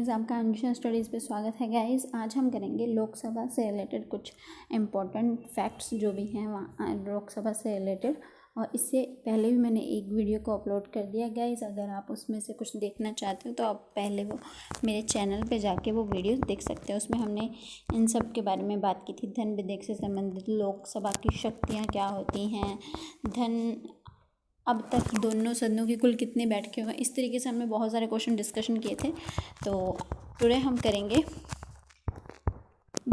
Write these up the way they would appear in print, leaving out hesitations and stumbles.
Guys, आपका अंजुशन studies पे स्वागत है। गाइस, आज हम करेंगे लोकसभा से रिलेटेड कुछ इम्पोर्टेंट फैक्ट्स जो भी हैं वहाँ लोकसभा से रिलेटेड। और इससे पहले भी मैंने एक वीडियो को अपलोड कर दिया। गाइस, अगर आप उसमें से कुछ देखना चाहते हो तो आप पहले वो मेरे चैनल पे जाके वो वीडियो देख सकते हो। उसमें हमने इन सब के बारे में बात की थी। धन विधेयक से संबंधित लोकसभा की शक्तियाँ क्या होती हैं, धन अब तक दोनों सदनों की कुल कितनी बैठकें हुए, इस तरीके से हमने बहुत सारे क्वेश्चन डिस्कशन किए थे। तो टुडे हम करेंगे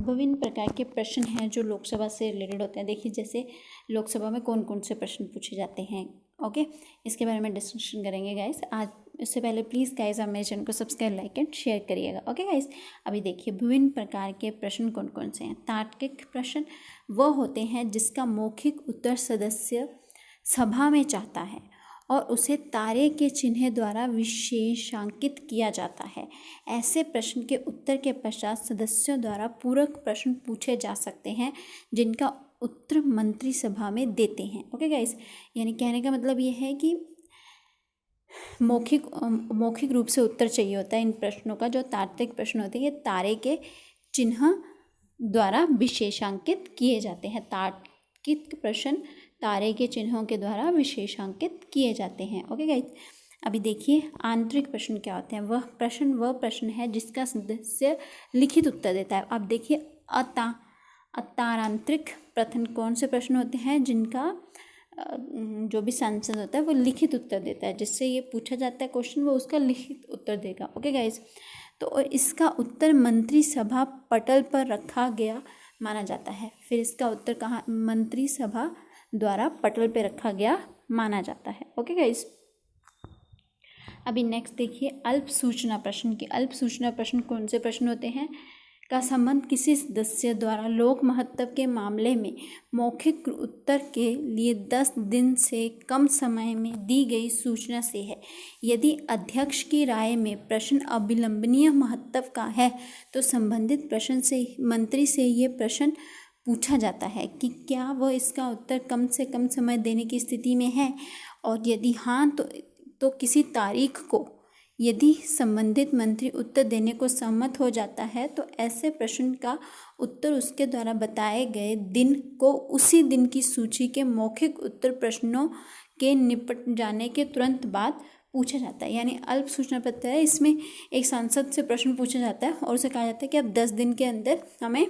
विभिन्न प्रकार के प्रश्न हैं जो लोकसभा से रिलेटेड होते हैं। देखिए, जैसे लोकसभा में कौन कौन से प्रश्न पूछे जाते हैं, ओके, इसके बारे में डिस्कशन करेंगे गाइस आज। इससे पहले प्लीज़ गाइस आप मेरे चैनल को सब्सक्राइब, लाइक एंड शेयर करिएगा, ओके गाइस। अभी देखिए, विभिन्न प्रकार के प्रश्न कौन कौन से हैं। तार्किक प्रश्न वो होते हैं जिसका मौखिक उत्तर सदस्य सभा में चाहता है और उसे तारे के चिन्ह द्वारा विशेषांकित किया जाता है। ऐसे प्रश्न के उत्तर के पश्चात सदस्यों द्वारा पूरक प्रश्न पूछे जा सकते हैं जिनका उत्तर मंत्री सभा में देते हैं, ओके गाइस। यानी कहने का मतलब ये है कि मौखिक रूप से उत्तर चाहिए होता है इन प्रश्नों का। जो तार्किक प्रश्न होते हैं ये तारे के चिन्ह द्वारा विशेषांकित किए जाते हैं। तार्किक प्रश्न तारे के चिन्हों के द्वारा विशेषांकित किए जाते हैं, ओके गाइस। अभी देखिए, आंतरिक प्रश्न क्या होते हैं। वह प्रश्न है जिसका सदस्य लिखित उत्तर देता है। अब देखिए, अतारांतरिक प्रश्न कौन से प्रश्न होते हैं जिनका जो भी सांसद होता है वो लिखित उत्तर देता है। जिससे ये पूछा जाता है क्वेश्चन, वो उसका लिखित उत्तर देगा, ओके गाइस। तो और इसका उत्तर मंत्री सभा पटल पर रखा गया माना जाता है। फिर इसका उत्तर कहाँ मंत्री सभा द्वारा पटल पे रखा गया माना जाता है, ओके गाइस। अभी नेक्स्ट देखिए, अल्प सूचना प्रश्न की। अल्प सूचना प्रश्न कौन से प्रश्न होते हैं का संबंध किसी सदस्य द्वारा लोक महत्व के मामले में मौखिक उत्तर के लिए 10 दिन से कम समय में दी गई सूचना से है। यदि अध्यक्ष की राय में प्रश्न अविलंबनीय महत्व का है तो संबंधित प्रश्न से मंत्री से ये प्रश्न पूछा जाता है कि क्या वह इसका उत्तर कम से कम समय देने की स्थिति में है, और यदि हाँ तो किसी तारीख को यदि संबंधित मंत्री उत्तर देने को सहमत हो जाता है तो ऐसे प्रश्न का उत्तर उसके द्वारा बताए गए दिन को उसी दिन की सूची के मौखिक उत्तर प्रश्नों के निपट जाने के तुरंत बाद पूछा जाता है। यानी अल्प सूचना पत्र है, इसमें एक सांसद से प्रश्न पूछा जाता है और उसे कहा जाता है कि अब 10 दिन के अंदर हमें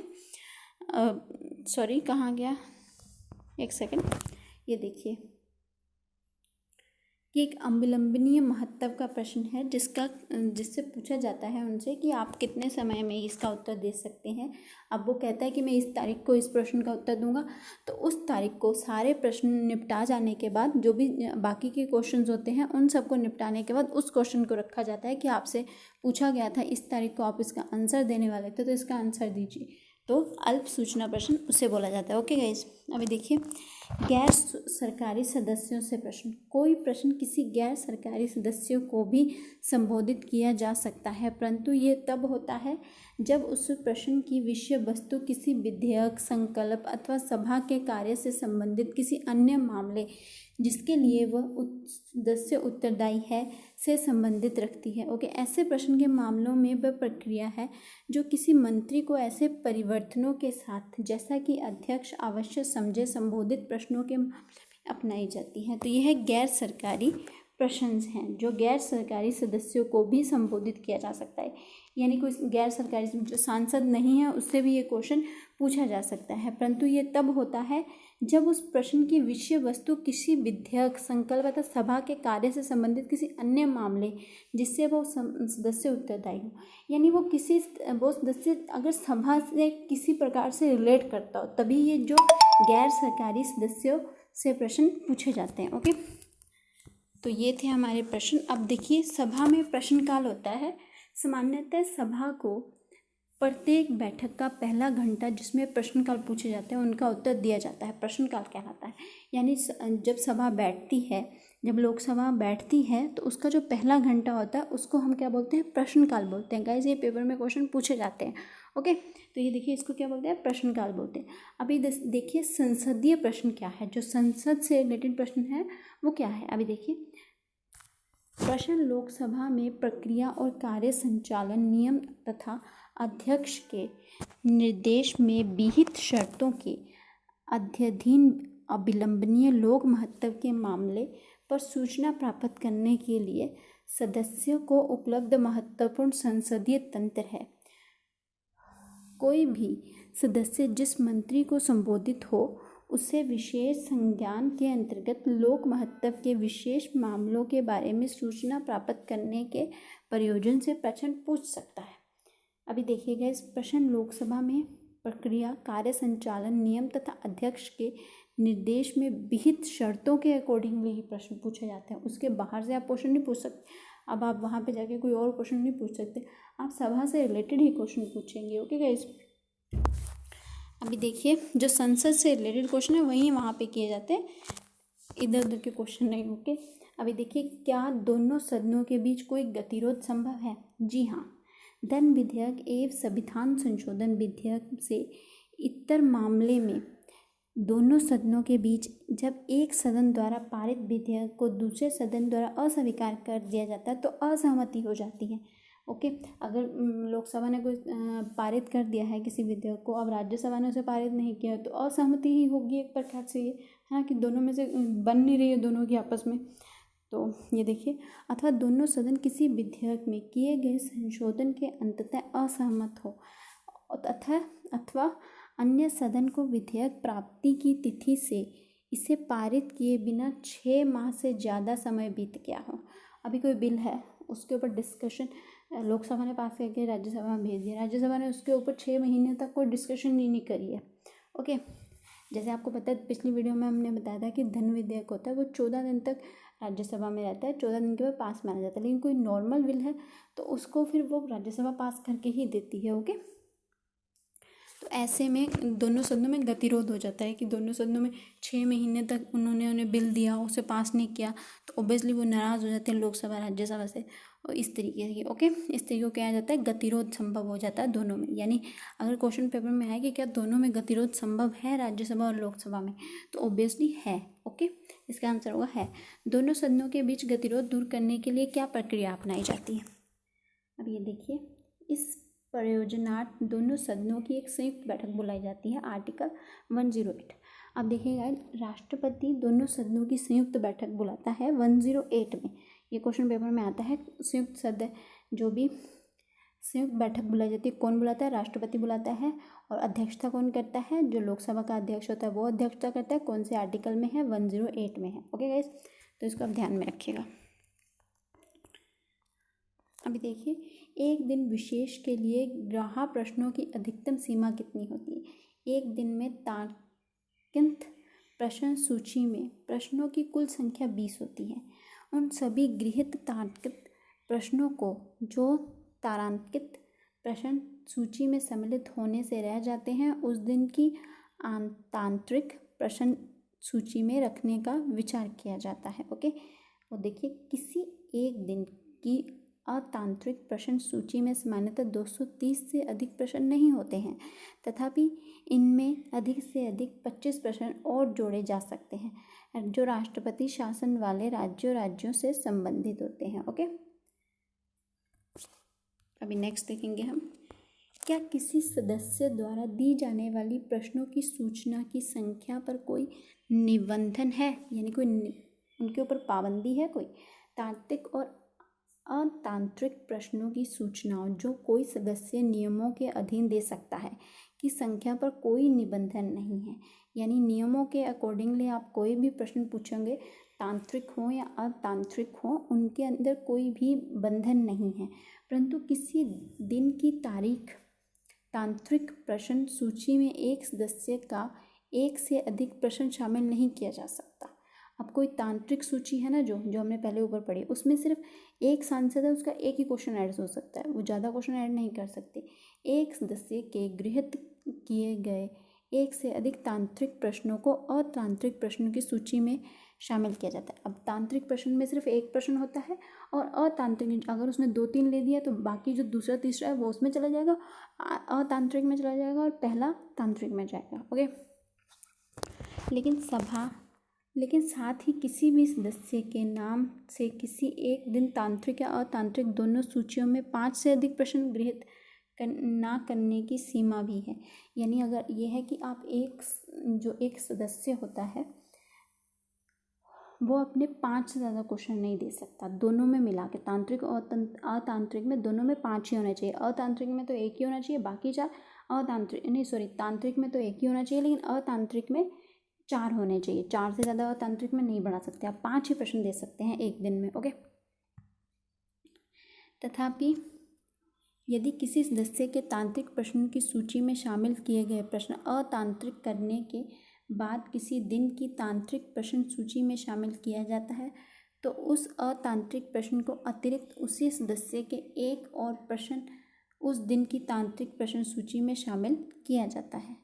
कहाँ गया, एक सेकंड, ये देखिए कि एक अविलंबनीय महत्व का प्रश्न है जिससे पूछा जाता है उनसे कि आप कितने समय में इसका उत्तर दे सकते हैं। अब वो कहता है कि मैं इस तारीख को इस प्रश्न का उत्तर दूंगा, तो उस तारीख को सारे प्रश्न निपटा जाने के बाद जो भी बाकी के क्वेश्चंस होते हैं उन सबको निपटाने के बाद उस क्वेश्चन को रखा जाता है कि आपसे पूछा गया था इस तारीख को आप इसका आंसर देने वाले थे, तो इसका आंसर दीजिए। तो अल्प सूचना प्रश्न उसे बोला जाता है, ओके गाइस। अभी देखिए, गैर सरकारी सदस्यों से प्रश्न। कोई प्रश्न किसी गैर सरकारी सदस्यों को भी संबोधित किया जा सकता है, परंतु ये तब होता है जब उस प्रश्न की विषय वस्तु किसी विधेयक, संकल्प अथवा सभा के कार्य से संबंधित किसी अन्य मामले जिसके लिए वह सदस्य उत्तरदायी है से संबंधित रखती है, ओके। ऐसे प्रश्न के मामलों में वह प्रक्रिया है जो किसी मंत्री को ऐसे परिवर्तनों के साथ जैसा कि अध्यक्ष आवश्यक समझे संबोधित प्रश्नों के मामले में अपनाई जाती है। तो यह गैर सरकारी प्रश्न हैं जो गैर सरकारी सदस्यों को भी संबोधित किया जा सकता है। यानी कोई गैर सरकारी जो सांसद नहीं है उससे भी ये क्वेश्चन पूछा जा सकता है, परंतु ये तब होता है जब उस प्रश्न की विषय वस्तु किसी विधेयक, संकल्प अथवा सभा के कार्य से संबंधित किसी अन्य मामले जिससे वो सदस्य उत्तरदायी हो। यानी वो सदस्य अगर सभा से किसी प्रकार से रिलेट करता हो तभी ये जो गैर सरकारी सदस्यों से प्रश्न पूछे जाते हैं, ओके। तो ये थे हमारे प्रश्न। अब देखिए, सभा में प्रश्नकाल होता है। सामान्यतः सभा को प्रत्येक बैठक का पहला घंटा जिसमें प्रश्नकाल पूछे जाते हैं उनका उत्तर दिया जाता है, प्रश्नकाल कहलाता है। यानी जब सभा बैठती है, जब लोकसभा बैठती है तो उसका जो पहला घंटा होता है उसको हम क्या बोलते हैं, प्रश्नकाल बोलते हैं। गाइस, ये पेपर में क्वेश्चन पूछे जाते हैं, ओके। तो ये देखिए, इसको क्या बोलते हैं, प्रश्नकाल बोलते हैं। अभी देखिए, संसदीय प्रश्न क्या है। जो संसद से रिलेटेड प्रश्न है वो क्या है, अभी देखिए। प्रश्न लोकसभा में प्रक्रिया और कार्य संचालन नियम तथा अध्यक्ष के निर्देश में विहित शर्तों के अध्ययन अविलंबनीय लोक महत्व के मामले पर सूचना प्राप्त करने के लिए सदस्यों को उपलब्ध महत्वपूर्ण संसदीय तंत्र है। कोई भी सदस्य जिस मंत्री को संबोधित हो उसे विशेष संज्ञान के अंतर्गत लोक महत्व के विशेष मामलों के बारे में सूचना प्राप्त करने के प्रयोजन से प्रश्न पूछ सकता है। अभी देखिएगा, इस प्रश्न लोकसभा में प्रक्रिया, कार्य संचालन नियम तथा अध्यक्ष के निर्देश में विहित शर्तों के अकॉर्डिंगली ही प्रश्न पूछे जाते हैं। उसके बाहर से आप क्वेश्चन नहीं पूछ सकते। अब आप वहाँ पे जाके कोई और क्वेश्चन नहीं पूछ सकते, आप सभा से रिलेटेड ही क्वेश्चन पूछेंगे। ओके गाइस, अभी देखिए, जो संसद से रिलेटेड क्वेश्चन है वही वहाँ पे किए जाते हैं, इधर उधर के क्वेश्चन नहीं। ओके, अभी देखिए, क्या दोनों सदनों के बीच कोई गतिरोध संभव है? जी हाँ। धन विधेयक एवं संविधान संशोधन विधेयक से इतर मामले में दोनों सदनों के बीच जब एक सदन द्वारा पारित विधेयक को दूसरे सदन द्वारा अस्वीकार कर दिया जाता है तो असहमति हो जाती है। ओके, अगर लोकसभा ने कोई पारित कर दिया है किसी विधेयक को, अब राज्यसभा ने उसे पारित नहीं किया तो असहमति ही होगी एक प्रकार से, ये है ना, कि दोनों में से बन नहीं रही है दोनों की आपस में। तो ये देखिए, अथवा दोनों सदन किसी विधेयक में किए गए संशोधन के अंततः असहमत हो तथा अथवा अन्य सदन को विधेयक प्राप्ति की तिथि से इसे पारित किए बिना 6 माह से ज़्यादा समय बीत गया हो। अभी कोई बिल है, उसके ऊपर डिस्कशन लोकसभा ने पास करके राज्यसभा में भेज दिया, राज्यसभा ने उसके ऊपर 6 महीने तक कोई डिस्कशन नहीं करी है। ओके, जैसे आपको पता है, पिछली वीडियो में हमने बताया था कि धन विधेयक होता है वो 14 दिन तक राज्यसभा में रहता है, 14 दिन के बाद पास माना जाता है। लेकिन कोई नॉर्मल बिल है तो उसको फिर वो राज्यसभा पास करके ही देती है। ओके, तो ऐसे में दोनों सदनों में गतिरोध हो जाता है कि दोनों सदनों में 6 महीने तक उन्हें बिल दिया, उसे पास नहीं किया, तो ऑब्वियसली वो नाराज़ हो जाते हैं लोकसभा राज्यसभा से। और इस तरीके से ओके, इस तरीके को क्या जाता है, गतिरोध संभव हो जाता है दोनों में। यानी अगर क्वेश्चन पेपर में आए कि क्या दोनों में गतिरोध संभव है राज्यसभा और लोकसभा में, तो ऑब्वियसली है। ओके, इसका आंसर होगा है। दोनों सदनों के बीच गतिरोध दूर करने के लिए क्या प्रक्रिया अपनाई जाती है? अब ये देखिए, इस प्रयोजनार्थ दोनों सदनों की एक संयुक्त बैठक बुलाई जाती है, आर्टिकल 108। अब देखिएगा, राष्ट्रपति दोनों सदनों की संयुक्त बैठक बुलाता है 108 में। ये क्वेश्चन पेपर में आता है। संयुक्त सदन जो भी संयुक्त बैठक बुलाई जाती है, कौन बुलाता है? राष्ट्रपति बुलाता है। और अध्यक्षता कौन करता है? जो लोकसभा का अध्यक्ष होता है वो अध्यक्षता करता है। कौन से आर्टिकल में है? 108 में है। ओके गाइस, तो इसको आप ध्यान में रखिएगा। अभी देखिए, एक दिन विशेष के लिए ग्राह्य प्रश्नों की अधिकतम सीमा कितनी होती है? एक दिन में तारांकित प्रश्न सूची में प्रश्नों की कुल संख्या 20 होती है। उन सभी गृहीत तारांकित प्रश्नों को जो तारांकित प्रश्न सूची में सम्मिलित होने से रह जाते हैं उस दिन की तांत्रिक प्रश्न सूची में रखने का विचार किया जाता है। ओके, और देखिए, किसी एक दिन की अतांत्रिक प्रश्न सूची में सामान्यतः 230 से अधिक प्रश्न नहीं होते हैं, तथापि इनमें अधिक से अधिक 25 प्रश्न और जोड़े जा सकते हैं जो राष्ट्रपति शासन वाले राज्यों से संबंधित होते हैं। ओके, अभी नेक्स्ट देखेंगे हम, क्या किसी सदस्य द्वारा दी जाने वाली प्रश्नों की सूचना की संख्या पर कोई निबंधन है? यानी कोई उनके ऊपर पाबंदी है? कोई तांत्रिक और अतांत्रिक प्रश्नों की सूचनाओं जो कोई सदस्य नियमों के अधीन दे सकता है की संख्या पर कोई निबंधन नहीं है। यानी नियमों के अकॉर्डिंगली आप कोई भी प्रश्न पूछेंगे, तांत्रिक हो या अतांत्रिक हो, उनके अंदर कोई भी बंधन नहीं है। परंतु किसी दिन की तारीख तांत्रिक प्रश्न सूची में एक सदस्य का एक से अधिक प्रश्न शामिल नहीं किया जा सकता। अब कोई तांत्रिक सूची है ना, जो हमने पहले ऊपर पढ़ी, उसमें सिर्फ एक सांसद है, उसका एक ही क्वेश्चन ऐड हो सकता है, वो ज़्यादा क्वेश्चन ऐड नहीं कर सकते। एक सदस्य के गृहीत किए गए एक से अधिक तांत्रिक प्रश्नों को अतांत्रिक प्रश्नों की सूची में शामिल किया जाता है। अब तांत्रिक प्रश्न में सिर्फ एक प्रश्न होता है और अतांत्रिक अगर उसने 2-3 ले दिया तो बाकी जो दूसरा तीसरा है वो उसमें चला जाएगा, अतांत्रिक में चला जाएगा और पहला तांत्रिक में जाएगा। ओके, लेकिन सभा लेकिन साथ ही किसी भी सदस्य के नाम से किसी एक दिन तांत्रिक या अतांत्रिक दोनों सूचियों में 5 से अधिक प्रश्न गृहीत ना करने की सीमा भी है। यानी अगर ये है कि आप एक सदस्य होता है वो अपने 5 से ज़्यादा क्वेश्चन नहीं दे सकता, दोनों में मिला के, तांत्रिक और अतांत्रिक में दोनों में 5 ही होने चाहिए। अतांत्रिक में तो 1 ही होना चाहिए, बाकी 4 तांत्रिक में तो 1 ही होना चाहिए, लेकिन अतांत्रिक में 4 होने चाहिए। 4 से ज़्यादा अतांत्रिक में नहीं बढ़ा सकते आप, 5 ही प्रश्न दे सकते हैं एक दिन में। ओके। तथापि यदि किसी सदस्य के तांत्रिक प्रश्न की सूची में शामिल किए गए प्रश्न अतांत्रिक करने के बाद किसी दिन की तांत्रिक प्रश्न सूची में शामिल किया जाता है, तो उस अतांत्रिक प्रश्न को अतिरिक्त उसी सदस्य के एक और प्रश्न उस दिन की तांत्रिक प्रश्न सूची में शामिल किया जाता है।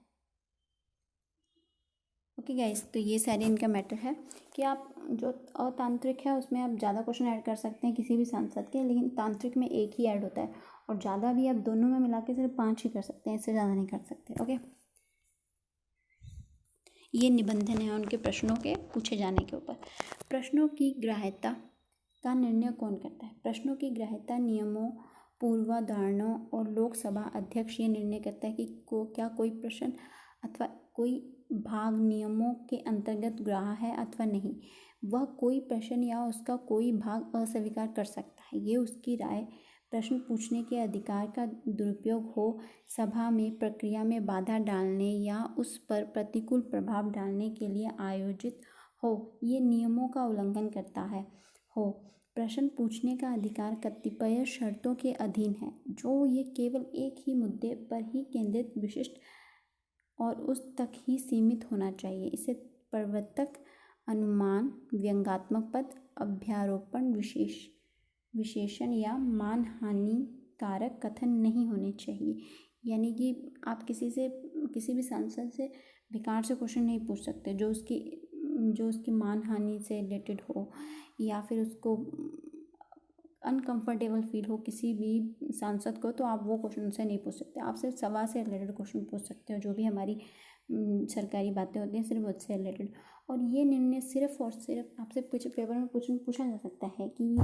ओके गाइस, तो ये सारे इनका मैटर है कि आप जो अतांत्रिक है उसमें आप ज़्यादा क्वेश्चन ऐड कर सकते हैं किसी भी सांसद के, लेकिन तांत्रिक में 1 ही ऐड होता है, और ज़्यादा भी आप दोनों में मिला के सिर्फ 5 ही कर सकते हैं, इससे ज़्यादा नहीं कर सकते। ओके, ये निबंधन है उनके प्रश्नों के पूछे जाने के ऊपर। प्रश्नों की ग्राह्यता का निर्णय कौन करता है? प्रश्नों की ग्राह्यता नियमों, पूर्वाधारणों और लोकसभा अध्यक्ष ये निर्णय करता है कि क्या कोई प्रश्न अथवा कोई भाग नियमों के अंतर्गत ग्राह्य है अथवा नहीं। वह कोई प्रश्न या उसका कोई भाग अस्वीकार कर सकता है, ये उसकी राय प्रश्न पूछने के अधिकार का दुरुपयोग हो, सभा में प्रक्रिया में बाधा डालने या उस पर प्रतिकूल प्रभाव डालने के लिए आयोजित हो, ये नियमों का उल्लंघन करता है हो। प्रश्न पूछने का अधिकार कतिपय शर्तों के अधीन है, जो ये केवल एक ही मुद्दे पर ही केंद्रित, विशिष्ट और उस तक ही सीमित होना चाहिए। इसे प्रवर्तक, अनुमान, व्यंग्यात्मक पद, अभ्यारोपण, विशेषण या मानहानिकारक कथन नहीं होने चाहिए। यानी कि आप किसी भी सांसद से बेकार से क्वेश्चन नहीं पूछ सकते जो उसकी मानहानि से रिलेटेड हो, या फिर उसको अनकंफर्टेबल फील हो किसी भी सांसद को, तो आप वो क्वेश्चन उनसे नहीं पूछ सकते। आप सिर्फ सभा से रिलेटेड क्वेश्चन पूछ सकते हो, जो भी हमारी सरकारी बातें होती हैं सिर्फ उससे रिलेटेड। और ये निर्णय सिर्फ और सिर्फ आपसे कुछ पेपर में पूछा जा सकता है कि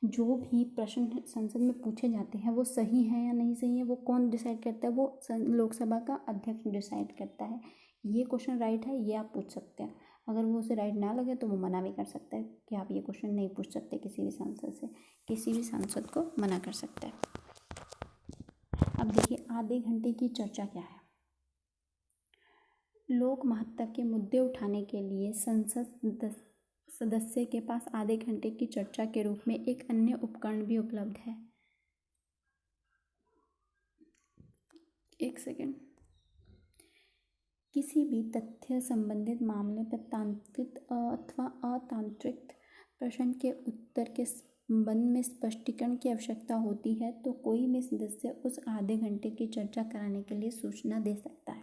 जो भी प्रश्न संसद में पूछे जाते हैं वो सही है या नहीं सही है, वो कौन डिसाइड करता है? वो लोकसभा का अध्यक्ष डिसाइड करता है। ये क्वेश्चन राइट है, ये आप पूछ सकते हैं। अगर वो उसे राइट ना लगे तो वो मना भी कर सकता है कि आप ये क्वेश्चन नहीं पूछ सकते किसी भी सांसद से, किसी भी सांसद को मना कर सकता है। अब देखिए आधे घंटे की चर्चा क्या है। लोक महत्व के मुद्दे उठाने के लिए संसद सदस्य के पास आधे घंटे की चर्चा के रूप में एक अन्य उपकरण भी उपलब्ध है। एक सेकेंड। किसी भी तथ्य संबंधित मामले पर तांत्रिक अथवा अतांत्रिक प्रश्न के उत्तर के संबंध में स्पष्टीकरण की आवश्यकता होती है, तो कोई भी सदस्य उस आधे घंटे की चर्चा कराने के लिए सूचना दे सकता है।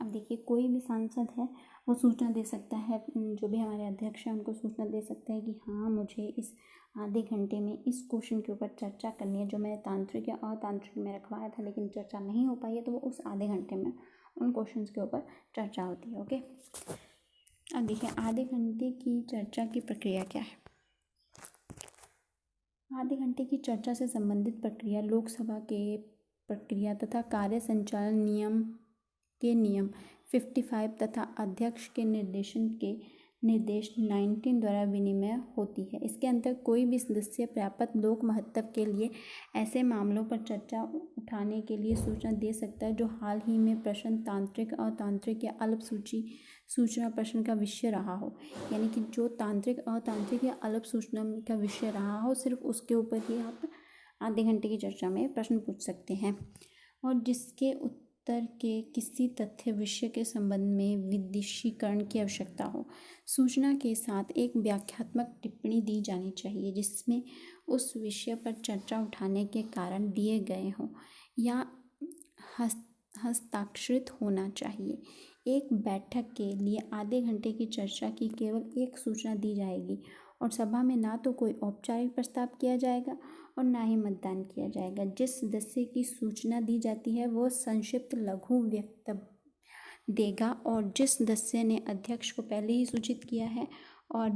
अब देखिए कोई भी सांसद है वो सूचना दे सकता है, जो भी हमारे अध्यक्ष हैं उनको सूचना दे सकते हैं कि हाँ मुझे इस आधे घंटे में इस क्वेश्चन के ऊपर चर्चा करनी है, जो मैंने तांत्रिक या अतांत्रिक में रखवाया था लेकिन चर्चा नहीं हो पाई है, तो वो उस आधे घंटे में उन क्वेश्चंस के ऊपर चर्चा होती है। ओके, अब देखिए आधे घंटे की चर्चा की प्रक्रिया क्या है। आधे घंटे की चर्चा से संबंधित प्रक्रिया लोकसभा के प्रक्रिया तथा कार्य संचालन नियम 55 तथा अध्यक्ष के निर्देश 19 द्वारा विनिमय होती है। इसके अंतर्गत कोई भी सदस्य पर्याप्त लोक महत्व के लिए ऐसे मामलों पर चर्चा उठाने के लिए सूचना दे सकता है जो हाल ही में प्रश्न तांत्रिक, अतांत्रिक या अल्प सूचना प्रश्न का विषय रहा हो। यानी कि जो तांत्रिक, अतांत्रिक या अल्प सूचना का विषय रहा हो, सिर्फ उसके ऊपर ही आप आधे घंटे की चर्चा में प्रश्न पूछ सकते हैं, और जिसके उत्तर के किसी तथ्य विषय के संबंध में विदिशीकरण की आवश्यकता हो। सूचना के साथ एक व्याख्यात्मक टिप्पणी दी जानी चाहिए जिसमें उस विषय पर चर्चा उठाने के कारण दिए गए हों या हस्ताक्षरित होना चाहिए। एक बैठक के लिए आधे घंटे की चर्चा की केवल एक सूचना दी जाएगी, और सभा में ना तो कोई औपचारिक प्रस्ताव किया जाएगा और ना ही मतदान किया जाएगा। जिस सदस्य की सूचना दी जाती है वो संक्षिप्त लघु देगा और जिस सदस्य ने अध्यक्ष को पहले ही सूचित किया है और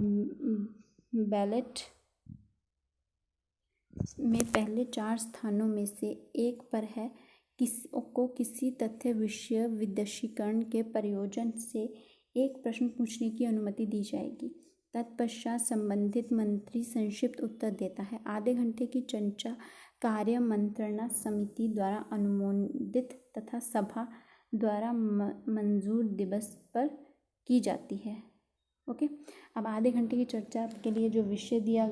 बैलेट में पहले 4 स्थानों में से एक पर है को किसी तथ्य विषय विदेशीकरण के प्रयोजन से एक प्रश्न पूछने की अनुमति दी जाएगी। तत्पश्चात संबंधित मंत्री संक्षिप्त उत्तर देता है। आधे घंटे की चर्चा कार्य मंत्रणा समिति द्वारा अनुमोदित तथा सभा द्वारा मंजूर दिवस पर की जाती है। ओके, अब आधे घंटे की चर्चा के लिए जो विषय दिया,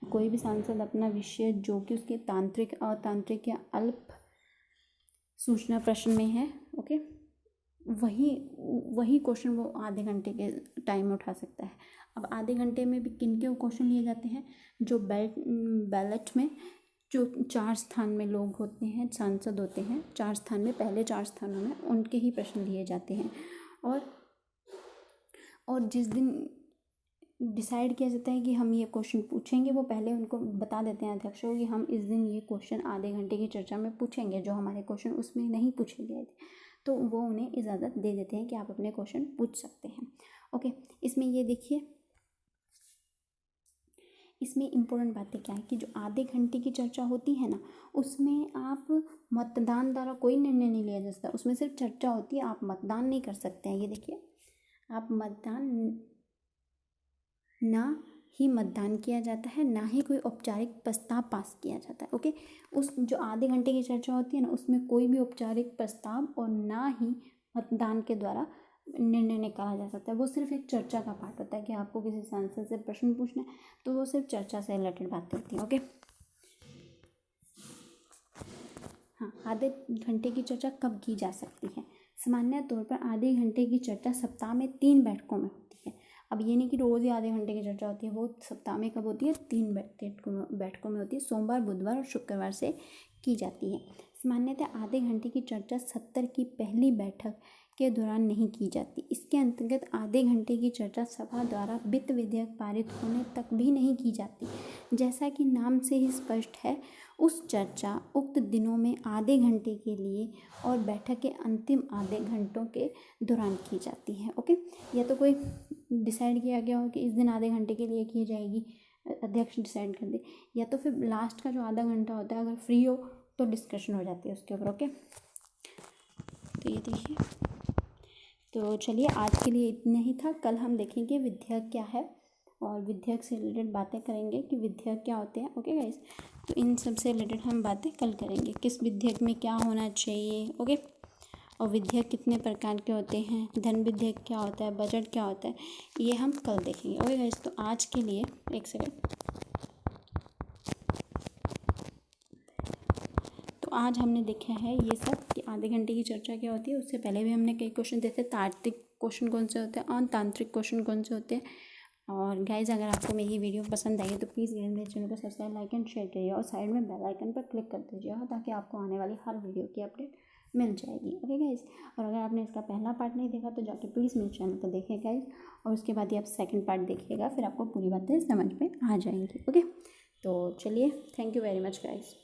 कोई भी सांसद अपना विषय जो कि उसके तांत्रिक अतांत्रिक या अल्प सूचना प्रश्न में है, ओके, वही क्वेश्चन वो आधे घंटे के टाइम में उठा सकता है। अब आधे घंटे में भी किन के क्वेश्चन लिए जाते हैं? जो बैलेट में जो 4 स्थान में लोग होते हैं, सांसद होते हैं, 4 स्थान में, पहले 4 स्थानों में उनके ही प्रश्न लिए जाते हैं। और जिस दिन डिसाइड किया जाता है कि हम ये क्वेश्चन पूछेंगे, वो पहले उनको बता देते हैं अध्यक्ष को कि हम इस दिन ये क्वेश्चन आधे घंटे की चर्चा में पूछेंगे, जो हमारे क्वेश्चन उसमें नहीं पूछे गए थे, तो वो उन्हें इजाज़त दे देते हैं कि आप अपने क्वेश्चन पूछ सकते हैं। ओके, इसमें ये देखिए, इसमें इम्पोर्टेंट बातें क्या है कि जो आधे घंटे की चर्चा होती है ना, उसमें आप मतदान द्वारा कोई निर्णय नहीं लिया जा सकता, उसमें सिर्फ चर्चा होती है, आप मतदान नहीं कर सकते हैं। ये देखिए, आप मतदान किया जाता है, ना ही कोई औपचारिक प्रस्ताव पास किया जाता है। ओके, उस जो आधे घंटे की चर्चा होती है ना, उसमें कोई भी औपचारिक प्रस्ताव और ना ही मतदान के द्वारा निर्णय निकाला जा सकता है। वो सिर्फ एक चर्चा का पार्ट होता है कि आपको किसी सांसद से प्रश्न पूछना है, तो वो सिर्फ चर्चा से रिलेटेड बातें होती हैं। ओके, हाँ, आधे घंटे की चर्चा कब की जा सकती है? सामान्य तौर पर आधे घंटे की चर्चा सप्ताह में 3 बैठकों में होती है। अब ये नहीं कि रोज़ ही आधे घंटे की चर्चा होती है, वो सप्ताह में कब होती है? 3 बैठकों में होती है, सोमवार, बुधवार और शुक्रवार से की जाती है। सामान्यतः आधे घंटे की चर्चा सत्र की पहली बैठक के दौरान नहीं की जाती। इसके अंतर्गत आधे घंटे की चर्चा सभा द्वारा वित्त विधेयक पारित होने तक भी नहीं की जाती। जैसा कि नाम से ही स्पष्ट है, उस चर्चा उक्त दिनों में आधे घंटे के लिए और बैठक के अंतिम आधे घंटों के दौरान की जाती है। ओके, या तो कोई डिसाइड किया गया हो कि इस दिन आधे घंटे के लिए की जाएगी, अध्यक्ष डिसाइड कर दे, या तो फिर लास्ट का जो आधा घंटा होता है अगर फ्री हो तो डिस्कशन हो जाती है उसके ऊपर। ओके, तो ये देखिए, तो चलिए आज के लिए इतना ही था। कल हम देखेंगे विधेयक क्या है और विधेयक से रिलेटेड बातें करेंगे कि विधेयक क्या होते हैं। ओके गाइस, तो इन सब से रिलेटेड हम बातें कल करेंगे, किस विधेयक में क्या होना चाहिए। ओके, और विधेयक कितने प्रकार के होते हैं, धन विधेयक क्या होता है, बजट क्या होता है, ये हम कल देखेंगे। ओके गाइस, तो आज के लिए एक सेकेंड, तो आज हमने देखा है ये सब कि आधे घंटे की चर्चा क्या होती है। उससे पहले भी हमने कई क्वेश्चन देखे, तार्किक क्वेश्चन कौन से होते हैं और तांत्रिक क्वेश्चन कौन से होते हैं। और गाइज, अगर आपको मेरी वीडियो पसंद आई तो प्लीज़ मेरे चैनल को सब्सक्राइब, लाइक एंड शेयर करिए और साइड में बेल आइकन पर क्लिक कर दीजिएगा ताकि आपको आने वाली हर वीडियो की अपडेट मिल जाएगी। ओके गाइज, और अगर आपने इसका पहला पार्ट नहीं देखा तो जाके प्लीज़ मेरे चैनल को देखिए गाइज, और उसके बाद ही आप सेकंड पार्ट देखिएगा, फिर आपको पूरी बातें समझ में आ जाएंगी। ओके, तो चलिए, thank you very much guys.